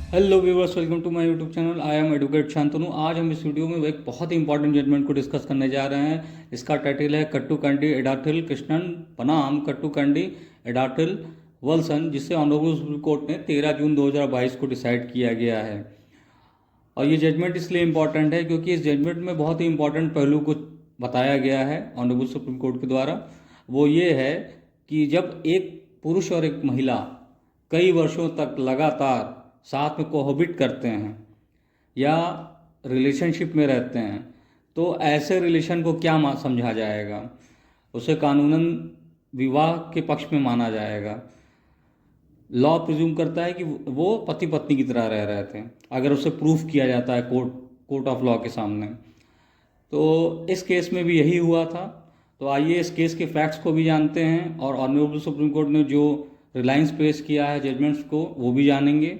Hello viewers, welcome to my YouTube channel. I am advocate Shantanu. आज हम इस video में एक बहुत ही इंपॉर्टेंट जजमेंट को डिस्कस करने जा रहे हैं। इसका टाइटल है कट्टुकांडी एडाथिल कृष्णन बनाम कट्टुकांडी एडाथिल वल्सन, जिसे ऑनरेबल सुप्रीम कोर्ट ने 13 जून 2022 को डिसाइड किया गया है। और ये जजमेंट इसलिए इम्पॉर्टेंट है क्योंकि इस जजमेंट में बहुत ही इंपॉर्टेंट पहलू को बताया गया है ऑनरेबल सुप्रीम कोर्ट के द्वारा। वो ये है कि जब एक पुरुष और एक महिला कई वर्षों तक लगातार साथ में कोहबिट करते हैं या रिलेशनशिप में रहते हैं, तो ऐसे रिलेशन को क्या समझा जाएगा? उसे कानूनन विवाह के पक्ष में माना जाएगा। लॉ प्रिज्यूम करता है कि वो पति पत्नी की तरह रह रहे थे, अगर उसे प्रूफ किया जाता है कोर्ट ऑफ लॉ के सामने। तो इस केस में भी यही हुआ था। तो आइए इस केस के फैक्ट्स को भी जानते हैं और ऑनरेबल सुप्रीम कोर्ट ने जो रिलायंस पेश किया है जजमेंट्स को, वो भी जानेंगे।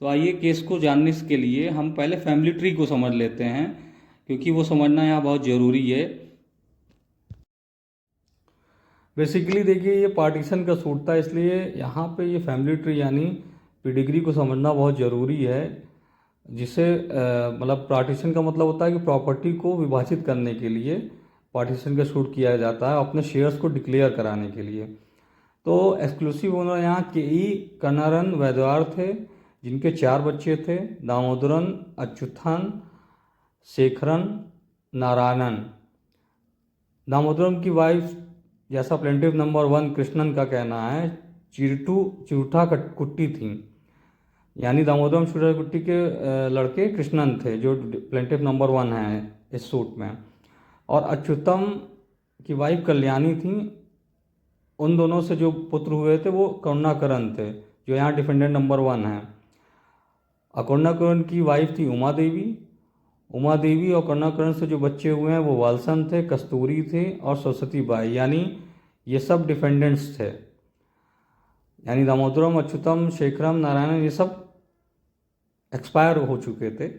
तो आइए केस को जानने के लिए हम पहले फैमिली ट्री को समझ लेते हैं, क्योंकि वो समझना यहाँ बहुत ज़रूरी है। बेसिकली देखिए, ये पार्टीशन का सूट था, इसलिए यहाँ पे ये फैमिली ट्री यानी पेडिग्री को समझना बहुत ज़रूरी है। जिसे मतलब पार्टीशन का मतलब होता है कि प्रॉपर्टी को विभाजित करने के लिए पार्टीशन का सूट किया जाता है, अपने शेयर्स को डिक्लेयर कराने के लिए। तो एक्सक्लूसिव ओनर यहाँ के ई कन्नारन वैद्यवार थे, जिनके 4 बच्चे थे, दामोदरन, अच्युथन, शेखरन, नारायणन। दामोदरम की वाइफ, जैसा प्लेंटिव नंबर 1 कृष्णन का कहना है, चिरूठा कुट्टी थी। यानी दामोदरम चिरूठा कुट्टी के लड़के कृष्णन थे, जो प्लेंटिव नंबर 1 है इस सूट में। और अच्युतम की वाइफ कल्याणी थी। उन दोनों से जो पुत्र हुए थे वो करुणाकरण थे, जो यहाँ डिफेंडेंट नंबर 1 है। करुणाकरण की वाइफ थी उमा देवी। उमा देवी और करुणाकरण से जो बच्चे हुए हैं वो वालसन थे, कस्तूरी थे और सरस्वती बाई, यानी ये सब डिफेंडेंट्स थे। यानी दामोदरम, अच्युतम, शेखरम, नारायणन, ये सब एक्सपायर हो चुके थे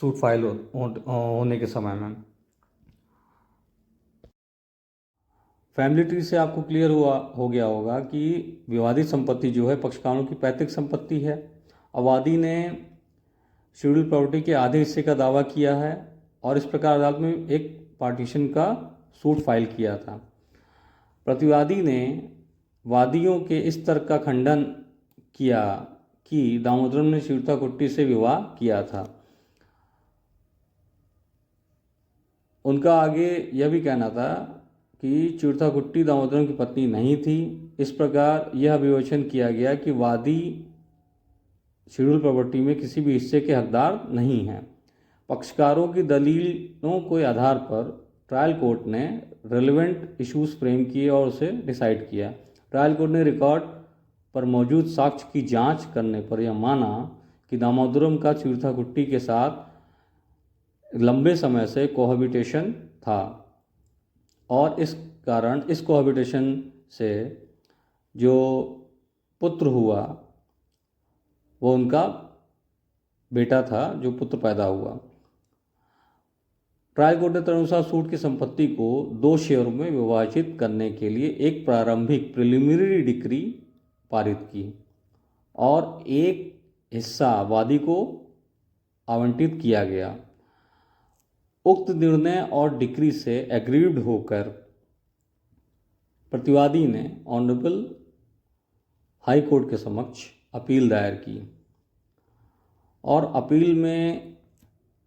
सूट फाइल होने के समय में। फैमिली ट्री से आपको क्लियर हो गया होगा कि विवादित संपत्ति जो है पक्षकारों की पैतृक संपत्ति है। अवादी ने शेड्यूल प्रॉपर्टी के आधे हिस्से का दावा किया है और इस प्रकार अदालत में एक पार्टीशन का सूट फाइल किया था। प्रतिवादी ने वादियों के इस तर्क का खंडन किया कि दामोदरम ने चिरूठा कुट्टी से विवाह किया था। उनका आगे यह भी कहना था कि चिरूठा कुट्टी दामोदरम की पत्नी नहीं थी। इस प्रकार यह विवेचन किया गया कि वादी शेड्यूल प्रॉपर्टी में किसी भी हिस्से के हकदार नहीं हैं। पक्षकारों की दलीलों के आधार पर ट्रायल कोर्ट ने रेलेवेंट इश्यूज फ्रेम किए और उसे डिसाइड किया। ट्रायल कोर्ट ने रिकॉर्ड पर मौजूद साक्ष्य की जांच करने पर यह माना कि दामोदरम का चिरूठा कुट्टी के साथ लंबे समय से कोहबिटेशन था और इस कारण इस कोहबिटेशन से जो पुत्र हुआ वो उनका बेटा था, जो पुत्र पैदा हुआ। ट्रायल कोर्ट ने तदनुसार सूट की संपत्ति को 2 शेयरों में विभाजित करने के लिए एक प्रारंभिक प्रिलिमिनरी डिक्री पारित की और एक हिस्सा वादी को आवंटित किया गया। उक्त निर्णय और डिक्री से एग्रीव्ड होकर प्रतिवादी ने ऑनरेबल हाई कोर्ट के समक्ष अपील दायर की और अपील में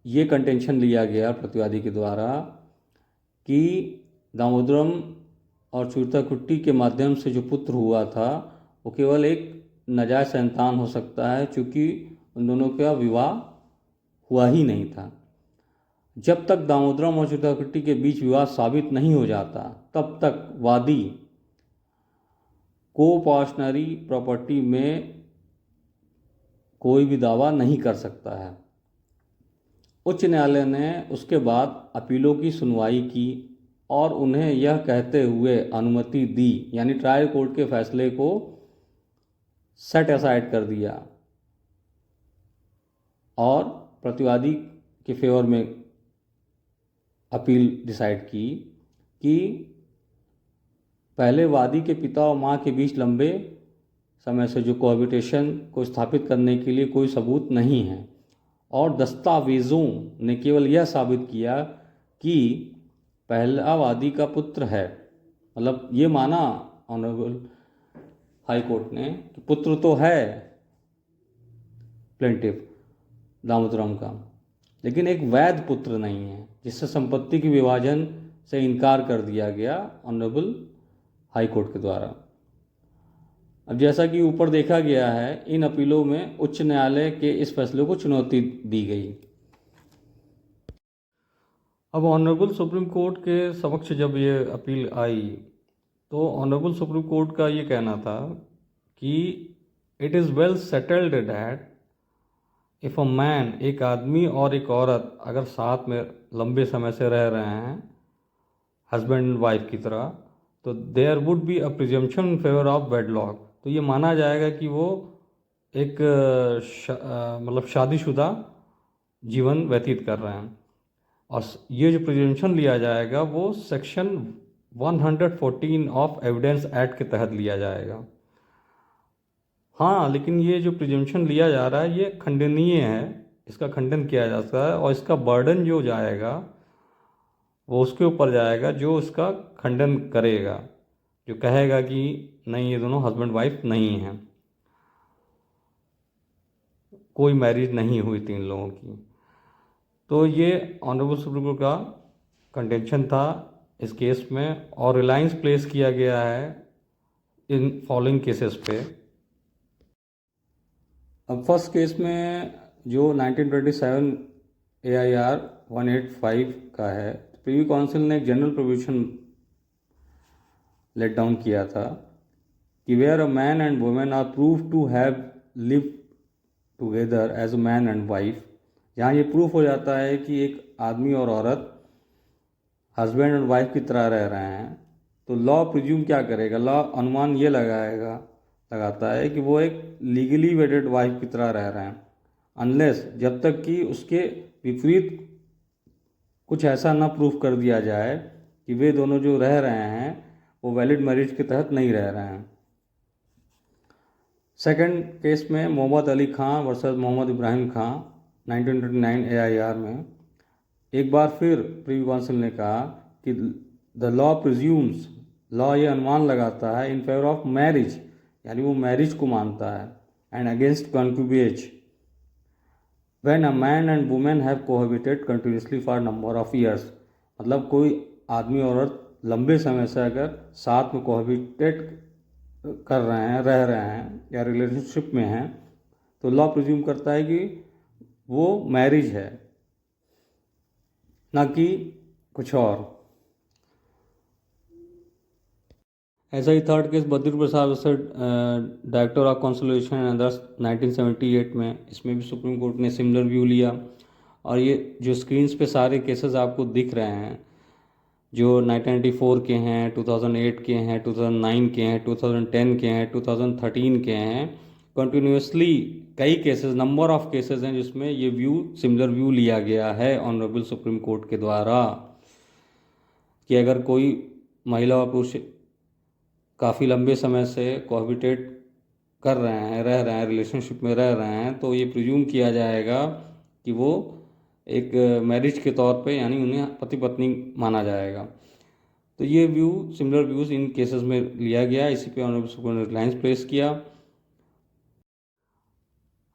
ये कंटेंशन लिया गया प्रतिवादी के द्वारा कि दामोदरम और चिरूठा कुट्टी के माध्यम से जो पुत्र हुआ था वो केवल एक नाजायज संतान हो सकता है, चूँकि उन दोनों का विवाह हुआ ही नहीं था। जब तक दामोदरम और चिरूठा कुट्टी के बीच विवाद साबित नहीं हो जाता, तब तक वादी कोपार्शनरी प्रॉपर्टी में कोई भी दावा नहीं कर सकता है। उच्च न्यायालय ने उसके बाद अपीलों की सुनवाई की और उन्हें यह कहते हुए अनुमति दी, यानी ट्रायल कोर्ट के फैसले को सेट असाइड कर दिया और प्रतिवादी के फेवर में अपील डिसाइड की कि पहले वादी के पिता और मां के बीच लंबे समय से जो कोहैबिटेशन को स्थापित करने के लिए कोई सबूत नहीं है, और दस्तावेज़ों ने केवल यह साबित किया कि पहला वादी का पुत्र है। मतलब ये माना ऑनरेबल हाई कोर्ट ने कि पुत्र तो है प्लेंटिफ दामोदरम का, लेकिन एक वैध पुत्र नहीं है, जिससे संपत्ति के विभाजन से इनकार कर दिया गया ऑनरेबल हाई कोर्ट के द्वारा। अब जैसा कि ऊपर देखा गया है, इन अपीलों में उच्च न्यायालय के इस फैसले को चुनौती दी गई। अब ऑनरेबल सुप्रीम कोर्ट के समक्ष जब ये अपील आई तो ऑनरेबल सुप्रीम कोर्ट का ये कहना था कि it is well settled that if a man, एक आदमी और एक औरत अगर साथ में लंबे समय से रह रहे हैं हस्बैंड एंड वाइफ की तरह, तो there would be a presumption in favour of wedlock. तो ये माना जाएगा कि वो एक मतलब शादीशुदा जीवन व्यतीत कर रहे हैं, और ये जो प्रिजम्पशन लिया जाएगा वो सेक्शन 114 ऑफ एविडेंस एक्ट के तहत लिया जाएगा। हाँ, लेकिन ये जो प्रिजम्पशन लिया जा रहा है ये खंडनीय है, इसका खंडन किया जा सकता है, और इसका बर्डन जो जाएगा वो उसके ऊपर जाएगा जो इसका खंडन करेगा, जो कहेगा कि नहीं ये दोनों हस्बैंड वाइफ नहीं हैं, कोई मैरिज नहीं हुई तीन लोगों की। तो ये ऑनरेबल सुप्रीम कोर्ट का कंटेंशन था इस केस में, और रिलायंस प्लेस किया गया है इन फॉलोइंग केसेस पे। अब फर्स्ट केस में जो 1927 AIR 185 का है, प्रीवी काउंसिल ने एक जनरल प्रोविजन लेट डाउन किया था कि where a man and women are prove to have live together as a man and wife, जहाँ ये प्रूफ हो जाता है कि एक आदमी और औरत हस्बैंड एंड वाइफ की तरह रह रहे हैं, तो लॉ प्रिज्यूम क्या करेगा, लॉ अनुमान ये लगाता है कि वो एक लीगली वेडेड वाइफ की तरह रह रहे हैं, अनलेस जब तक कि उसके विपरीत कुछ ऐसा ना प्रूफ कर दिया जाए कि वे दोनों जो रह रहे हैं वो वैलिड मैरिज के तहत नहीं रह रहे हैं। सेकंड केस में मोहम्मद अली खां वर्सेस मोहम्मद इब्राहिम खां 1929 AIR में एक बार फिर प्रीवी काउंसिल ने कहा कि द लॉ प्रिज्यूम्स, लॉ ये अनुमान लगाता है इन फेवर ऑफ मैरिज, यानी वो मैरिज को मानता है, and against concubinage when a man and women have cohabited continuously for number of years. मतलब कोई आदमी और औरत लंबे समय से अगर साथ में कोहैबिटेट कर रहे हैं, रह रहे हैं या रिलेशनशिप में हैं, तो लॉ प्रिज्यूम करता है कि वो मैरिज है, ना कि कुछ और। ऐसा ही third case Badri Prasad versus director of consolidation and others 1978 में, इसमें भी सुप्रीम कोर्ट ने सिमिलर व्यू लिया। और ये जो स्क्रीन्स पे सारे केसेस आपको दिख रहे हैं जो 1994 के हैं, 2008 के हैं, 2009 के हैं, 2010 के हैं, 2013 के हैं, कंटिन्यूसली कई केसेस, नंबर ऑफ केसेस हैं जिसमें ये व्यू, सिमिलर व्यू लिया गया है ऑनरेबल सुप्रीम कोर्ट के द्वारा कि अगर कोई महिला और पुरुष काफ़ी लंबे समय से कोहैबिटेट कर रहे हैं, रह रहे हैं, रिलेशनशिप में रह रहे हैं, तो ये प्रिज्यूम किया जाएगा कि वो एक मैरिज के तौर पे, यानी उन्हें पति पत्नी माना जाएगा। तो ये view, similar views in cases में लिया गया, इसी पे ऑनरेबल सुप्रीम कोर्ट ने रिलायंस प्लेस किया।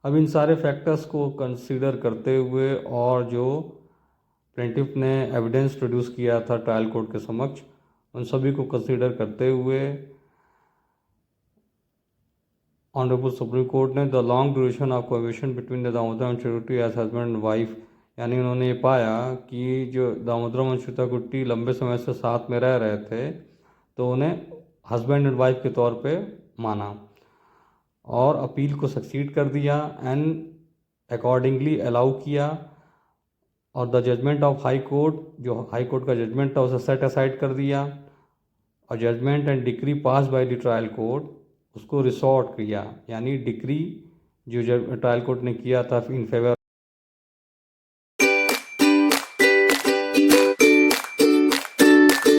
अब इन सारे फैक्टर्स को कंसीडर करते हुए और जो प्लेंटिफ ने एविडेंस प्रोड्यूस किया था ट्रायल कोर्ट के समक्ष, उन सभी को कंसीडर करते हुए ऑनरेबल सुप्रीम कोर्ट ने the long duration of cohabitation between the Damodaram and Chiruti as husband and wife, यानी उन्होंने ये पाया कि जो दामोदरम और चिरुता लंबे समय से साथ में रह रहे थे, तो उन्हें हस्बैंड एंड वाइफ के तौर पे माना और अपील को सक्सीड कर दिया एंड अकॉर्डिंगली अलाउ किया, और the judgement of high court, जो हाई कोर्ट का जजमेंट था उसे सेट असाइड कर दिया, और judgement and decree pass by the trial court उसको रिसॉर्ट किया, यानी डिक्री जो ट्रायल कोर्ट ने किया था इन फेवर